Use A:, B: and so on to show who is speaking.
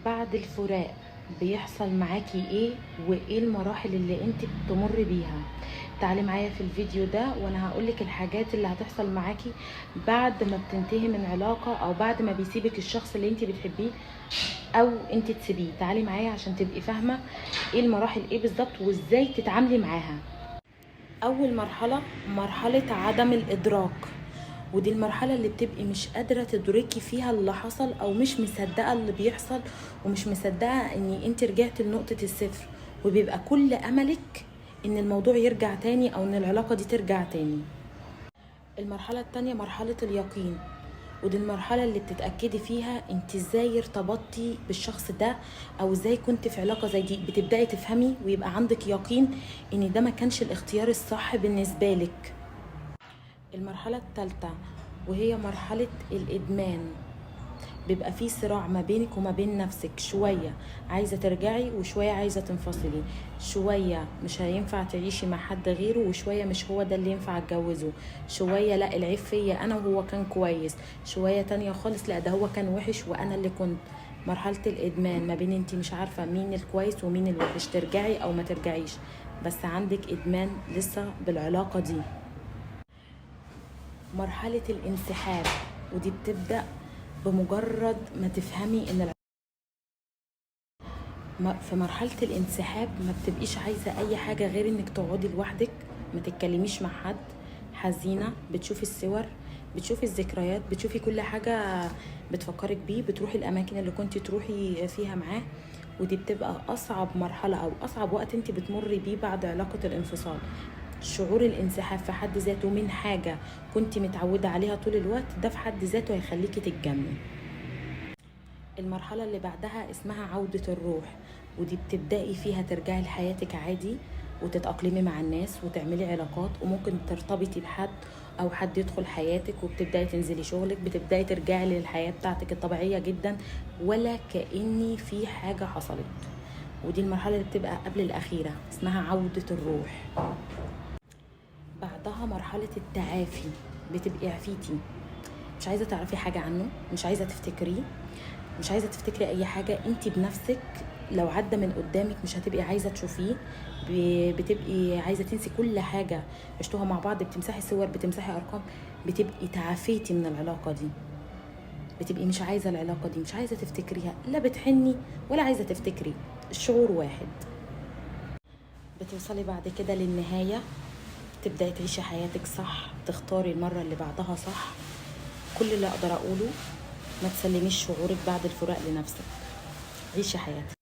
A: بعد الفراق بيحصل معاكي ايه وايه المراحل اللي انت بتمر بيها؟ تعالي معايا في الفيديو ده وانا هقولك الحاجات اللي هتحصل معاكي بعد ما بتنتهي من علاقة او بعد ما بيسيبك الشخص اللي انت بتحبيه او انت تسيبيه. تعالي معايا عشان تبقي فاهمة ايه المراحل ايه بالظبط وازاي تتعاملي معاها. اول مرحلة مرحلة عدم الادراك، ودي المرحلة اللي بتبقي مش قادرة تدركي فيها اللي حصل او مش مصدقة اللي بيحصل ومش مصدقة ان انت رجعت لنقطة الصفر، وبيبقى كل املك ان الموضوع يرجع تاني او ان العلاقة دي ترجع تاني. المرحلة التانية مرحلة اليقين، ودي المرحلة اللي بتتأكدي فيها انت ازاي ارتبطتي بالشخص ده او ازاي كنت في علاقة زي دي. بتبدأي تفهمي ويبقى عندك يقين ان ده ما كانش الاختيار الصح بالنسبة لك. المرحلة الثالثة وهي مرحلة الإدمان، بيبقى في صراع ما بينك وما بين نفسك، شوية عايزة ترجعي وشوية عايزة تنفصلي، شوية مش هينفع تعيشي مع حد غيره وشوية مش هو ده اللي ينفع اتجوزه، شوية لا العيب فيا أنا وهو كان كويس، شوية تانية خالص لا ده هو كان وحش وأنا اللي كنت. مرحلة الإدمان ما بين انتي مش عارفة مين الكويس ومين الوحش، ترجعي أو ما ترجعيش بس عندك إدمان لسه بالعلاقة دي. مرحلة الانسحاب، ودي بتبدأ بمجرد ما تفهمي ان في مرحلة الانسحاب ما بتبقيش عايزة اي حاجة غير انك تقعدي لوحدك، ما تتكلميش مع حد، حزينة، بتشوفي الصور، بتشوفي الذكريات، بتشوفي كل حاجة بتفكرك بيه، بتروحي الاماكن اللي كنتي تروحي فيها معاه. ودي بتبقى اصعب مرحلة او اصعب وقت انت بتمري بيه بعد علاقة الانفصال. شعور الانسحاب في حد ذاته من حاجة كنت متعودة عليها طول الوقت، ده في حد ذاته هيخليكي تتجنني. المرحلة اللي بعدها اسمها عودة الروح، ودي بتبدأي فيها ترجعي لحياتك عادي وتتأقلمي مع الناس وتعملي علاقات وممكن ترتبطي بحد او حد يدخل حياتك وبتبدأي تنزلي شغلك، بتبدأي ترجعي للحياة بتاعتك الطبيعية جدا ولا كأني في حاجة حصلت. ودي المرحلة اللي بتبقى قبل الأخيرة اسمها عودة الروح. بعدها مرحلة التعافي، بتبقي عفيتي، مش عايزة تعرفي حاجة عنه، مش عايزة تفتكريه، مش عايزة تفتكري أي حاجة. انتي بنفسك لو عدى من قدامك مش هتبقي عايزة تشوفيه، بتبقي عايزة تنسي كل حاجة عشتوها مع بعض، بتمسحي صور، بتمسحي أرقام، بتبقي تعافيتي من العلاقة دي، بتبقي مش عايزة العلاقة دي، مش عايزة تفتكريها، لا بتحني ولا عايزة تفتكري، الشعور واحد. بتوصلي بعد كده للنهاية، تبدأي تعيشي حياتك صح، تختاري المرة اللي بعدها صح. كل اللي أقدر أقوله ما تسلميش شعورك بعد الفراق لنفسك، عيشي حياتك.